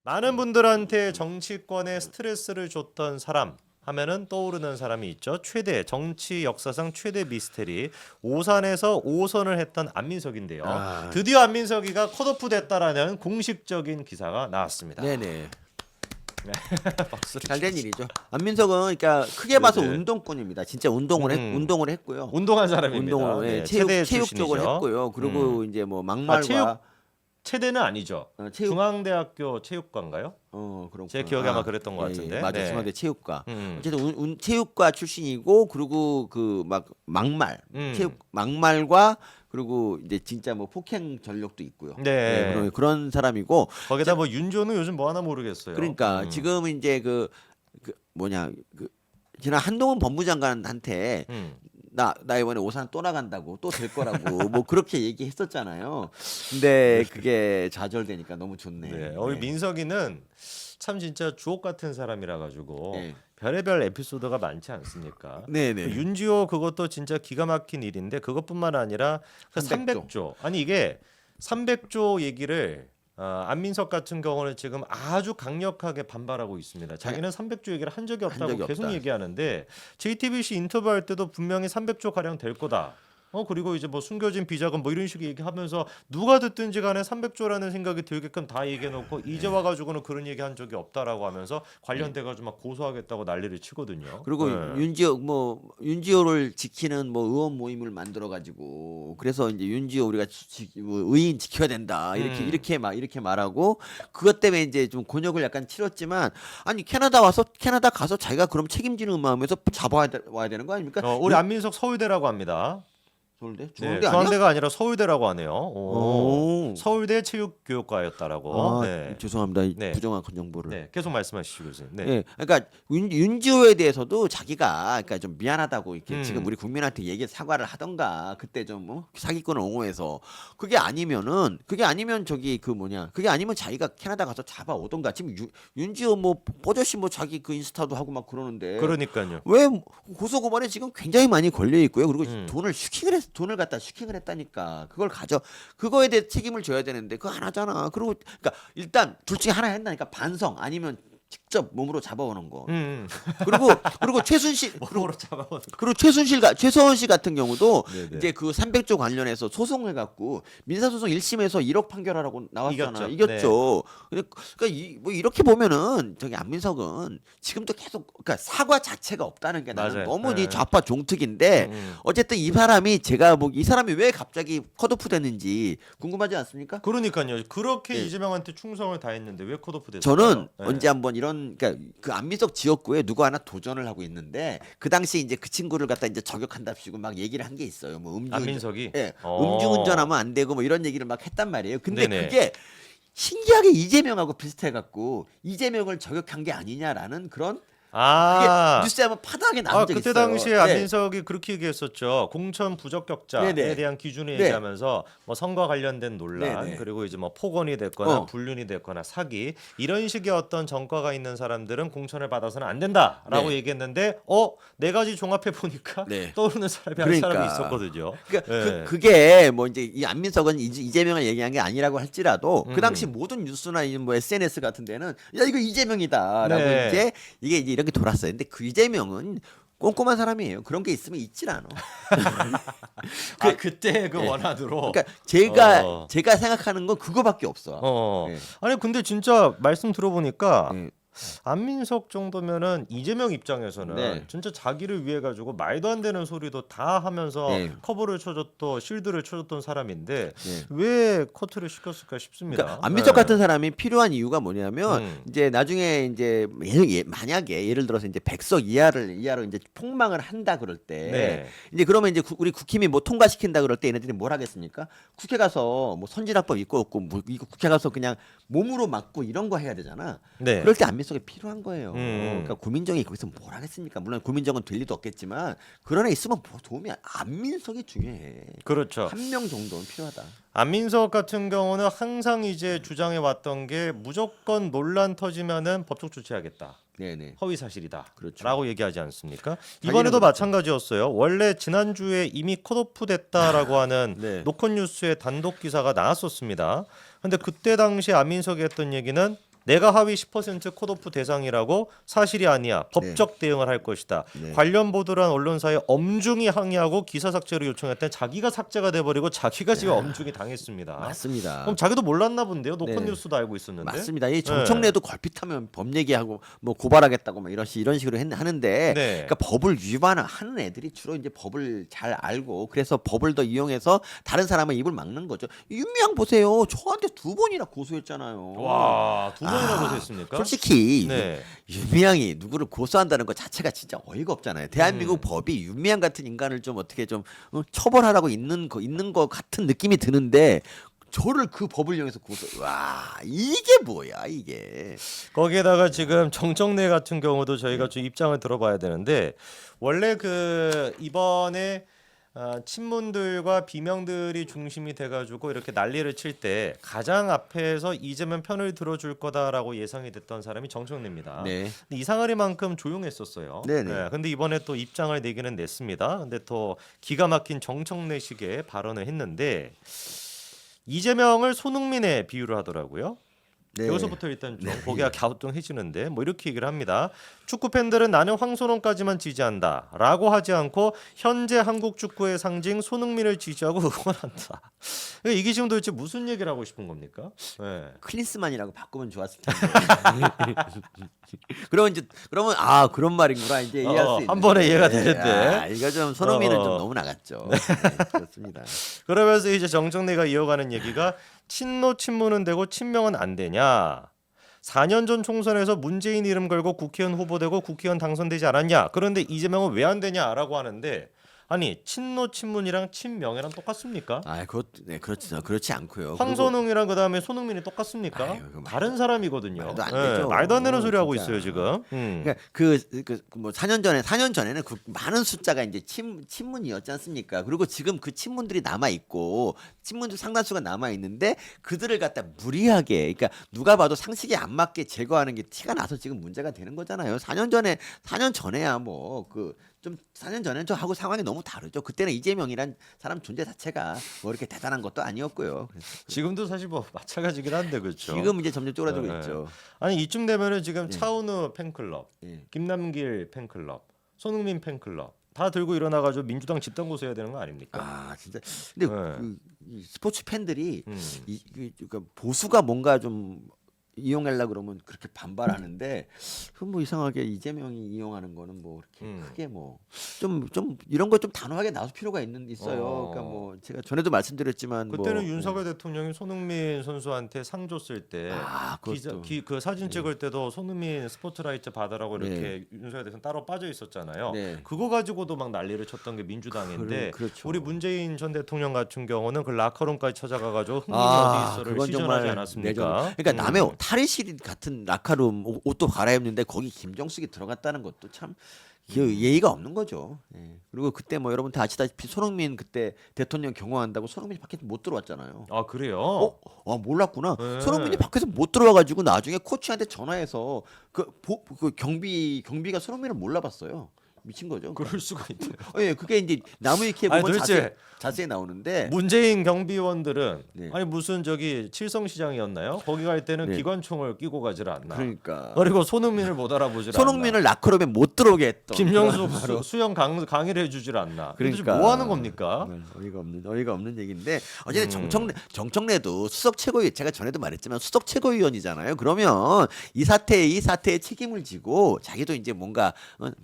많은 분들한테 정치권에 스트레스를 줬던 사람 하면은 떠오르는 사람이 있죠. 정치 역사상 최대 미스테리 오산에서 5선을 했던 안민석인데요. 아. 드디어 안민석이가 컷오프 됐다라는 공식적인 기사가 나왔습니다. 네네. 박수를 잘된 일이죠. 안민석은 그러니까 크게 봐서 네네. 운동꾼입니다. 진짜 운동을 했고요. 운동한 사람입니다. 운동을 네, 체육 체대 쪽을 출신이죠. 했고요. 그리고 이제 뭐 막말과 체대는 아니죠. 체육 중앙대학교 체육과인가요? 그렇구나. 제 기억에 아마 그랬던 것 같은데. 맞아. 네. 중앙대 체육과. 음. 어쨌든 체육과 출신이고 그리고 그 막 막말 음. 체육 막말과 그리고 이제 진짜 뭐 폭행 전력도 있고요. 네. 그런 사람이고 거기다 뭐 윤조는 요즘 뭐 하나 모르겠어요. 그러니까 지금 이제 그 뭐냐 그 지난 한동훈 법무장관한테 음. 나 이번에 오산 또 나간다고 또 될 거라고 뭐 그렇게 얘기했었잖아요. 근데 그게 좌절되니까 너무 좋네. 네. 우리 민석이는 참 진짜 주옥 같은 사람이라 가지고 네. 별의별 에피소드가 많지 않습니까? 네네. 그 윤지호 그것도 진짜 기가 막힌 일인데 그것뿐만 아니라 그 300조. 300조. 아니 이게 300조 얘기를 안민석 같은 경우는 지금 아주 강력하게 반발하고 있습니다. 자기는 300조 얘기를 한 적이 없다고 적이 계속 없다. 얘기하는데 JTBC 인터뷰할 때도 분명히 300조 가량 될 거다. 그리고 이제 뭐 숨겨진 비자금 뭐 이런 식의 얘기하면서 누가 듣든지 간에 300조라는 생각이 들게끔 다 얘기해놓고 이제 와가지고는 그런 얘기 한 적이 없다라고 하면서 관련돼가지고 막 고소하겠다고 난리를 치거든요. 그리고 네. 윤지호를 지키는 뭐 의원 모임을 만들어 가지고 그래서 이제 윤지호 우리가 뭐 의인 지켜야 된다 이렇게 말하고 그것 때문에 이제 좀 곤욕을 약간 치렀지만 아니 캐나다 가서 자기가 그럼 책임지는 마음에서 와야 되는 거 아닙니까? 우리 안민석 서울대라고 합니다. 서울대? 네, 중앙대 아니야? 중앙대가 아니라 서울대라고 하네요. 오. 서울대 체육교육과였다라고. 네. 죄송합니다. 네. 부정확한 정보를. 네, 계속 말씀하시죠, 교수님. 네. 예, 그러니까 윤지호에 대해서도 자기가 그러니까 좀 미안하다고 이렇게 지금 음. 우리 국민한테 사과를 하던가 그때 좀 사기꾼을 옹호해서 그게 아니면 그게 아니면 자기가 캐나다 가서 잡아 오던가 지금 윤지호 뭐 버젓이 뭐 자기 그 인스타도 하고 막 그러는데 그러니까요. 왜 고소고발에 지금 굉장히 많이 걸려 있고요. 그리고 음. 돈을 갖다 슈킹을 했다니까. 그거에 대해 책임을 져야 되는데 그거 안 하잖아. 그러니까 일단 둘 중에 하나 한다니까. 반성 아니면 직접 몸으로 잡아오는 거. 그리고 최순실 몸으로 잡아오는 그리고 최서원 씨 같은 경우도 네네. 이제 그 300조 관련해서 소송해 갖고 민사소송 1심에서 1억 판결하라고 나왔잖아. 이겼죠. 그러니까 뭐 이렇게 보면은 저기 안민석은 지금도 계속 그러니까 사과 자체가 없다는 게 나는 맞아요. 너무 네. 이 좌파 종특인데 어쨌든 이 사람이 왜 갑자기 컷오프 됐는지 궁금하지 않습니까? 그러니까요. 그렇게 예. 이재명한테 충성을 다했는데 왜 컷오프 됐을까요? 저는 네. 언제 한번 그러니까 그 안민석 지역구에 누구 하나 도전을 하고 있는데 그 당시 이제 그 친구를 갖다 이제 저격한답시고 막 얘기를 한 게 있어요. 뭐 안민석이? 예, 어. 음주운전하면 안 되고 뭐 이런 얘기를 막 했단 말이에요. 근데 네네. 그게 신기하게 이재명하고 비슷해갖고 이재명을 저격한 게 아니냐라는 그런 그게 뉴스에 한번 파다하게 나온 적이 그때 있어요. 당시에 예. 안민석이 그렇게 얘기했었죠. 공천 부적격자에 네네. 대한 기준을 네. 얘기하면서 뭐 선거 관련된 논란 네네. 그리고 이제 뭐 폭언이 됐거나 어. 불륜이 됐거나 사기 이런 식의 어떤 전과가 있는 사람들은 공천을 받아서는 안 된다라고 네. 얘기했는데 네 가지 종합해 보니까 네. 떠오르는 사람이 한 그러니까. 사람이 있었거든요. 그러니까 네. 그게 뭐 이제 이 안민석은 이재명을 얘기한 게 아니라고 할지라도 그 당시 음. 모든 뉴스나 뭐 SNS 같은 데는 야 이거 이재명이다라고 네. 이제 이게 이제 이렇게 돌았어요. 근데 그 이재명은 꼼꼼한 사람이에요. 그런 게 있으면 있질 않아. 그때 그 예. 원한으로. 그러니까 제가 생각하는 건 그거밖에 없어. 예. 아니 근데 진짜 말씀 들어보니까 예. 안민석 정도면은 이재명 입장에서는 네. 진짜 자기를 위해 가지고 말도 안 되는 소리도 다 하면서 네. 커버를 쳐줬던 실드를 쳐줬던 사람인데 네. 왜 커트를 시켰을까 싶습니다. 그러니까 안민석 같은 사람이 필요한 이유가 뭐냐면 음. 이제 나중에 이제 만약에 예를 들어서 이제 100석 이하로 이제 폭망을 한다 그럴 때 네. 이제 그러면 이제 우리 국힘이 뭐 통과시킨다 그럴 때 얘네들이 뭘 하겠습니까? 국회 가서 뭐 선진화법 있고 없고 뭐 이거 국회 가서 그냥 몸으로 막고 이런 거 해야 되잖아. 네. 그럴 때 안민석이 필요한 거예요. 음. 그러니까 구민정이 거기서 뭘 하겠습니까? 물론 구민정은 될 리도 없겠지만 그런 애 있으면 뭐 도움이 안민석이 중요해. 그렇죠. 한 명 정도는 필요하다. 안민석 같은 경우는 항상 이제 주장해 왔던 게 무조건 논란 터지면은 법적 조치하겠다. 네네. 허위 사실이다. 그렇죠. 라고 얘기하지 않습니까? 자기는 이번에도 그렇죠. 마찬가지였어요. 원래 지난주에 이미 컷오프 됐다라고 하는 네. 노컷뉴스의 단독 기사가 나왔었습니다. 근데 그때 당시 안민석이 했던 얘기는 내가 하위 10% 컷오프 대상이라고 사실이 아니야. 법적 대응을 할 것이다. 네. 관련 보도를 한 언론사에 엄중히 항의하고 기사 삭제를 요청했더니 자기가 삭제가 돼버리고 자기가 지금 엄중히 당했습니다. 맞습니다. 그럼 자기도 몰랐나 본데요. 네. 노컷 뉴스도 알고 있었는데. 맞습니다. 이 정청래도 걸핏하면 법 얘기하고 뭐 고발하겠다고 막 이런 식으로 하는데, 네. 그러니까 법을 위반하는 애들이 주로 이제 법을 잘 알고 그래서 법을 더 이용해서 다른 사람의 입을 막는 거죠. 윤미향 보세요. 저한테 2번이나 고소했잖아요. 와, 2번이나 고소했습니까? 솔직히 네. 윤미향이 누구를 고소한다는 것 자체가 진짜 어이가 없잖아요. 대한민국 법이 윤미향 같은 인간을 좀 어떻게 좀 처벌하라고 있는 거 같은 느낌이 드는데 저를 그 법을 이용해서 고소. 와, 이게 뭐야 이게. 거기에다가 지금 정청래 같은 경우도 저희가 좀 입장을 들어봐야 되는데 원래 그 이번에 친문들과 비명들이 중심이 돼가지고 이렇게 난리를 칠 때 가장 앞에서 이재명 편을 들어줄 거다라고 예상이 됐던 사람이 정청래입니다. 네. 근데 이상하리만큼 조용했었어요. 네네. 네, 근데 이번에 또 입장을 내기는 냈습니다. 근데 또 기가 막힌 정청래식의 발언을 했는데 이재명을 손흥민에 비유를 하더라고요. 네. 여기서부터 일단 좀 고개가 갸우뚱해지는데 뭐 이렇게 얘기를 합니다. 축구 팬들은 나는 황선홍까지만 지지한다라고 하지 않고 현재 한국 축구의 상징 손흥민을 지지하고 응원한다. 그러니까 이게 지금 도대체 무슨 얘기를 하고 싶은 겁니까? 네. 클린스만이라고 바꾸면 좋았을 텐데. 그러면 그런 말인구나 이제 이해할 수 있는. 한 번에 이해가 되는데. 이거 좀 손흥민은 어. 좀 너무 나갔죠. 네, 그렇습니다. 그러면서 이제 정청래가 이어가는 얘기가 친노 친문은 되고 친명은 안 되냐. 4년 전 총선에서 문재인 이름 걸고 국회의원 후보되고 국회의원 당선되지 않았냐. 그런데 이재명은 왜 안 되냐라고 하는데 아니 친노 친문이랑 친명이랑 똑같습니까? 그렇지 않고요. 황선홍이랑 그다음에 손흥민이 똑같습니까? 아유, 그거 다른 사람이거든요. 말도 안 되죠. 말도 안 되는 소리 하고 진짜. 있어요 지금. 그러니까 뭐 4년 전에는 그 많은 숫자가 이제 친문이었지 않습니까? 그리고 지금 그 친문들이 남아 있고 친문들 상당수가 남아 있는데 그들을 갖다 무리하게 그러니까 누가 봐도 상식에 안 맞게 제거하는 게 티가 나서 지금 문제가 되는 거잖아요. 4년 전에야 뭐 좀 4년 전에 저하고 상황이 너무 다르죠. 그때는 이재명이란 사람 존재 자체가 뭐 이렇게 대단한 것도 아니었고요. 그래서 지금도 사실 뭐 마찬가지긴 한데 그렇죠. 지금 이제 점점 쪼그라들고 네. 있죠. 아니 이쯤 되면은 지금 차은우 팬클럽, 예. 김남길 팬클럽, 손흥민 팬클럽 다 들고 일어나가지고 민주당 집단 고소해야 되는 거 아닙니까? 아 진짜. 근데 네. 이 스포츠 팬들이 그러니까 보수가 뭔가 좀 이용하려 그러면 그렇게 반발하는데 그 뭐 이상하게 이재명이 이용하는 거는 뭐 이렇게 크게 뭐 좀 이런 거 좀 단호하게 나설 필요가 있어요. 그러니까 뭐 제가 전에도 말씀드렸지만 그때는 뭐, 윤석열 대통령이 손흥민 선수한테 상 줬을 때 그것도. 그 사진 찍을 때도 손흥민 스포트라이트 받으라고 이렇게 네. 윤석열 대통령 따로 빠져 있었잖아요. 네. 그거 가지고도 막 난리를 쳤던 게 민주당인데 그렇죠. 우리 문재인 전 대통령 같은 경우는 그 라커룸까지 찾아가가지고 흥민이 어디 있어를 그건 시전하지 정말 않았습니까? 그러니까 남의 탈의실 같은 라카룸 옷도 갈아입는데 거기 김정숙이 들어갔다는 것도 참 예의가 없는 거죠. 예. 그리고 그때 뭐 여러분 다 아시다시피 손흥민 그때 대통령 경호한다고 손흥민이 밖에 못 들어왔잖아요. 아 그래요? 몰랐구나. 네. 손흥민이 밖에서 못 들어와가지고 나중에 코치한테 전화해서 그 경비가 손흥민을 몰라봤어요. 미친 거죠. 그럴 수가 있네요. 예, 그게 이제 나무위키에 아니, 보면 도대체 자세히 나오는데 문재인 경비원들은 네. 아니 무슨 저기 칠성시장이었나요? 거기 갈 때는 네. 기관총을 끼고 가질 않나. 그러니까 그리고 손흥민을 못 알아보질 않나. 손흥민을 라커룸에 못 들어오게 했던 김영수 수영 강의를 해주질 않나. 그러니까 뭐 하는 겁니까? 어이가 없는 얘기인데 어쨌든 정청래도 수석 최고위 제가 전에도 말했지만 수석 최고위원이잖아요. 그러면 이 사태에 책임을 지고 자기도 이제 뭔가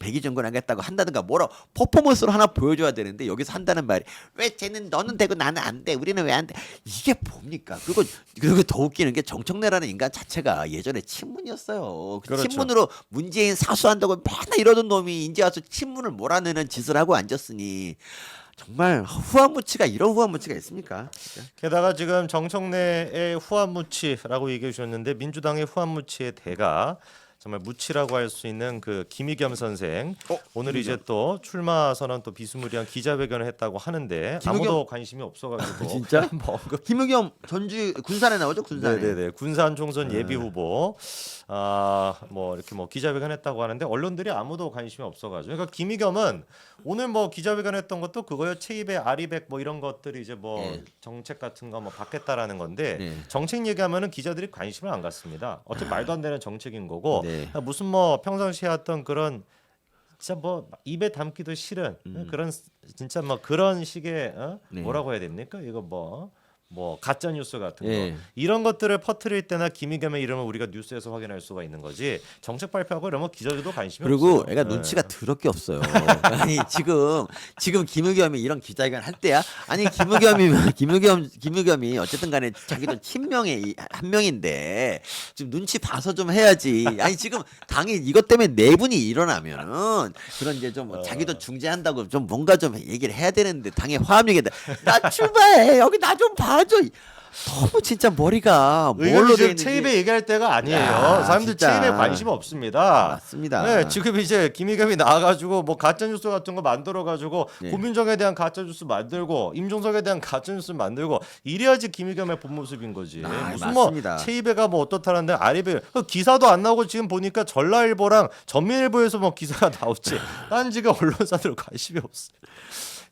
백의정권하겠다고 한다든가 뭐라 퍼포먼스로 하나 보여줘야 되는데 여기서 한다는 말이 왜 쟤는 너는 되고 나는 안 돼. 우리는 왜 안 돼. 이게 뭡니까? 그리고 더 웃기는 게 정청래라는 인간 자체가 예전에 친문이었어요. 그렇죠. 친문으로 문재인 사수한다고 맨날 이러던 놈이 이제 와서 친문을 몰아내는 짓을 하고 앉았으니 정말 이런 후한무치가 있습니까? 진짜? 게다가 지금 정청래의 후한무치라고 얘기해 주셨는데 민주당의 후한무치의 대가 정말 무치라고 할 수 있는 그 김의겸 선생 오늘 이제 또 출마 선언 또 비스무리한 기자회견을 했다고 하는데 아무도 관심이 없어가지고 진짜? 뭐 언급. 김의겸 전주 군산에 나오죠 군산에. 네네네 군산 총선 예비 후보 뭐 이렇게 뭐 기자회견했다고 하는데 언론들이 아무도 관심이 없어가지고 그러니까 김의겸은 오늘 뭐 기자회견했던 것도 그거요. 체입의 아리백 뭐 이런 것들이 이제 뭐 네. 정책 같은 거 뭐 받겠다라는 건데 네. 정책 얘기하면은 기자들이 관심을 안 갖습니다. 어차피 말도 안 되는 정책인 거고 네. 무슨 뭐 평상시에 했던 그런 진짜 뭐 입에 담기도 싫은 그런 진짜 뭐 그런 식의 네. 뭐라고 해야 됩니까? 이거 뭐 가짜 뉴스 같은 거 예. 이런 것들을 퍼뜨릴 때나 김의겸의 이름을 우리가 뉴스에서 확인할 수가 있는 거지 정책 발표하고 이러면 기자들도 관심이 그리고 없어요. 애가 네. 눈치가 더럽게 없어요. 아니 지금 김의겸이 이런 기자회견 할 때야? 아니 김의겸이 어쨌든 간에 자기도 친명의 한 명인데 지금 눈치 봐서 좀 해야지. 아니 지금 당이 이것 때문에 내분이 일어나면은 그런 이제 좀 자기도 중재한다고 좀 뭔가 좀 얘기를 해야 되는데 당에 화합력에다 나 출마해 여기 나 좀 봐줘. 너무 진짜 머리가 의원이 뭘로 돼 지금 있는지. 체입에 얘기할 때가 아니에요. 야, 사람들 진짜. 체입에 관심 없습니다. 맞습니다. 네, 지금 이제 김의겸이 나와가지고 뭐 가짜 뉴스 같은 거 만들어가지고 네. 고민정에 대한 가짜 뉴스 만들고 임종석에 대한 가짜 뉴스 만들고 이래야지 김의겸의 본 모습인 거지. 무슨 맞습니다. 뭐 체입에가 뭐 어떻다는데 아리베 기사도 안 나오고 지금 보니까 전라일보랑 전민일보에서 뭐 기사가 나오지. 난 지금 언론사들 관심이 없어.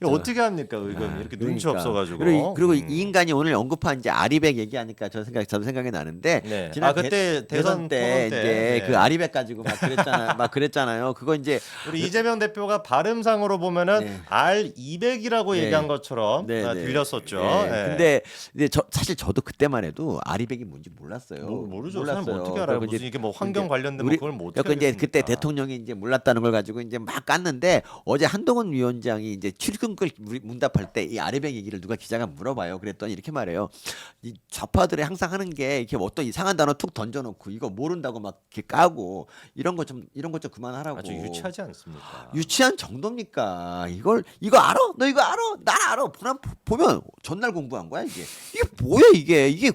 이거 어떻게 합니까 의견이 이렇게 눈치 그러니까. 없어가지고. 그리고 이 인간이 오늘 언급한 이제 아리백 얘기하니까 저도 생각이 나는데 네. 지난 그때 대선 때 토론 때. 이제 네. 그 아리백 가지고 막 그랬잖아요. 그거 이제 우리 이재명 대표가 발음상으로 보면은 네. R200이라고 네. 얘기한 것처럼 네, 네. 들렸었죠. 네. 네. 근데 사실 저도 그때만 해도 아리백이 뭔지 몰랐어요. 모르죠. 사람 뭐 어떻게 알아요? 그리고 무슨 이제 이게 뭐 환경 이제 관련된 뭐 우리- 그걸 뭐 어떻게 그러니까 이제 알겠습니까? 그때 대통령이 이제 몰랐다는 걸 가지고 이제 막 깠는데 어제 한동훈 위원장이 이제 출근글 문답할 때 이 아리백 얘기를 누가 기자가 물어봐요. 그랬더니 이렇게 말해요. 이 좌파들이 항상 하는 게 이렇게 어떤 이상한 단어 툭 던져놓고 이거 모른다고 막 이렇게 까고 이런 것 좀 그만하라고. 아주 유치하지 않습니까? 유치한 정도입니까? 이거 알아? 너 이거 알아? 나 알아. 보면 전날 공부한 거야 이게. 이게 뭐야 이게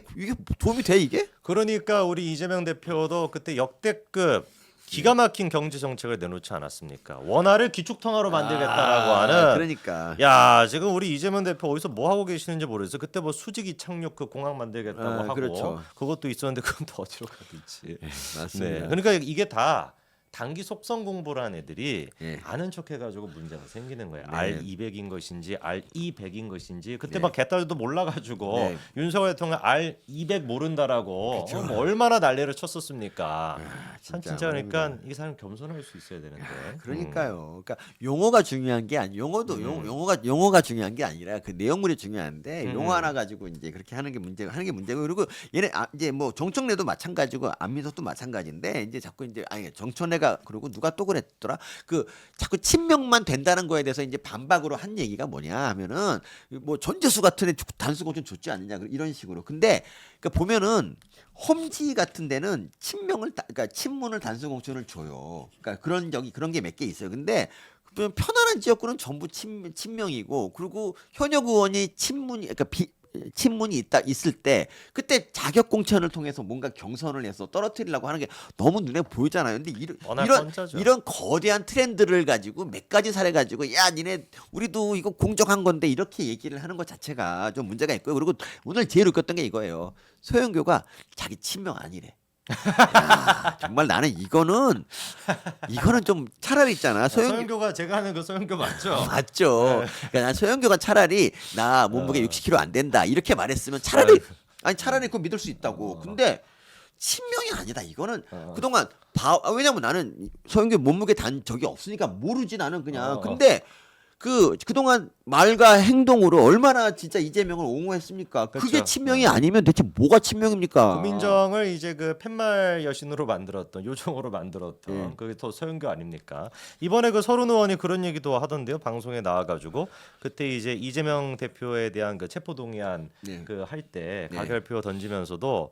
도움이 돼 이게? 그러니까 우리 이재명 대표도 그때 역대급 기가 막힌 경제 정책을 내놓지 않았습니까? 원화를 기축통화로 만들겠다라고 하는. 그러니까. 야 지금 우리 이재명 대표 어디서 뭐 하고 계시는지 모르겠어. 그때 뭐 수직이 착륙 그 공항 만들겠다고 하고 그렇죠. 그것도 있었는데 그건 더 어디로 가든지. 맞습니다. 네, 그러니까 이게 다 단기 속성 공부를 한 애들이 예. 아는 척해가지고 문제가 생기는 거예요. 네. R200인 것인지 R200인 것인지 그때 네. 막 개딸도 몰라가지고 네. 윤석열 대통령 R200 모른다라고 뭐 얼마나 난리를 쳤었습니까? 참 진짜 그러니까 이 사람 겸손할 수 있어야 되는데. 그러니까요. 그러니까 용어가 중요한 게 아니 용어도 용어가 중요한 게 아니라 그 내용물이 중요한데 용어 하나 가지고 이제 그렇게 하는 게 문제고 그리고 얘네 이제 뭐 정청래도 마찬가지고 안민석도 마찬가지인데 이제 자꾸 이제 아니 정청래가 그리고 누가 또 그랬더라 그 자꾸 친명만 된다는 거에 대해서 이제 반박으로 한 얘기가 뭐냐 하면은 뭐 전재수 같은 애 단수공 좀 좋지 않느냐 이런 식으로 근데 그러니까 보면은 험지 같은 데는 그러니까 친문을 단수공천을 줘요. 그러니까 그런 게 몇 개 있어요. 근데 그냥 편안한 지역구는 전부 친명이고 그리고 현역 의원이 친문이 있을 때 그때 자격 공천을 통해서 뭔가 경선을 해서 떨어뜨리려고 하는 게 너무 눈에 보이잖아요. 근데 워낙 뻔짜죠. 이런 거대한 트렌드를 가지고 몇 가지 사례 가지고 야 니네 우리도 이거 공정한 건데 이렇게 얘기를 하는 것 자체가 좀 문제가 있고요. 그리고 오늘 제일 웃겼던 게 이거예요. 소영교가 자기 친명 아니래. 야, 정말 나는 이거는 좀 차라리 있잖아. 소영교가 제가 하는 그 소영교 맞죠? 맞죠. 그러니까 난 소영교가 차라리 나 몸무게 60kg 안 된다 이렇게 말했으면 차라리 그거 믿을 수 있다고. 근데 친명이 아니다. 이거는 그동안 왜냐면 나는 소영교 몸무게 단 적이 없으니까 모르지 나는 그냥. 근데 그동안 말과 행동으로 얼마나 진짜 이재명을 옹호했습니까? 그게 그렇죠. 친명이 아니면 대체 뭐가 친명입니까? 고민정을 이제 그 팻말 여신으로 만들었던 요정으로 만들었던 그게 더 소영교 아닙니까? 이번에 그 서른 의원이 그런 얘기도 하던데요. 방송에 나와가지고 그때 이제 이재명 대표에 대한 그 체포동의안 네. 그 할 때 네. 가결표 던지면서도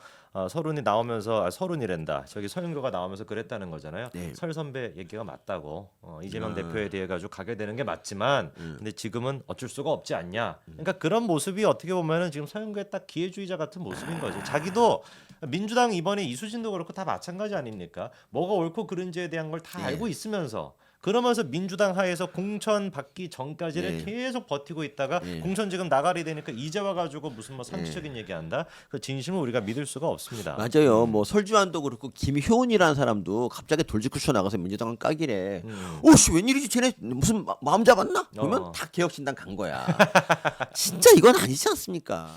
서른이 나오면서 서른이랜다. 저기 서영교가 나오면서 그랬다는 거잖아요. 네. 설 선배 얘기가 맞다고. 이재명 대표에 대해 가지고 가결되는 게 맞지만 근데 지금은 어쩔 수가 없지 않냐. 그러니까 그런 모습이 어떻게 보면은 지금 서영교의 딱 기회주의자 같은 모습인 거죠. 자기도 민주당 이번에 이수진도 그렇고 다 마찬가지 아닙니까? 뭐가 옳고 그른지에 대한 걸 다 네. 알고 있으면서 그러면서 민주당 하에서 공천 받기 전까지를 네. 계속 버티고 있다가 네. 공천 지금 나가리 되니까 이제 와가지고 무슨 뭐 상식적인 얘기한다. 그 진심을 우리가 믿을 수가 없습니다. 맞아요. 뭐 설주환도 그렇고 김효은이라는 사람도 갑자기 돌직구쳐 나가서 민주당은 까기래. 음. 오씨 웬일이지? 쟤네 무슨 마음 잡았나? 그러면 어. 다 개혁신당 간 거야. 진짜 이건 아니지 않습니까?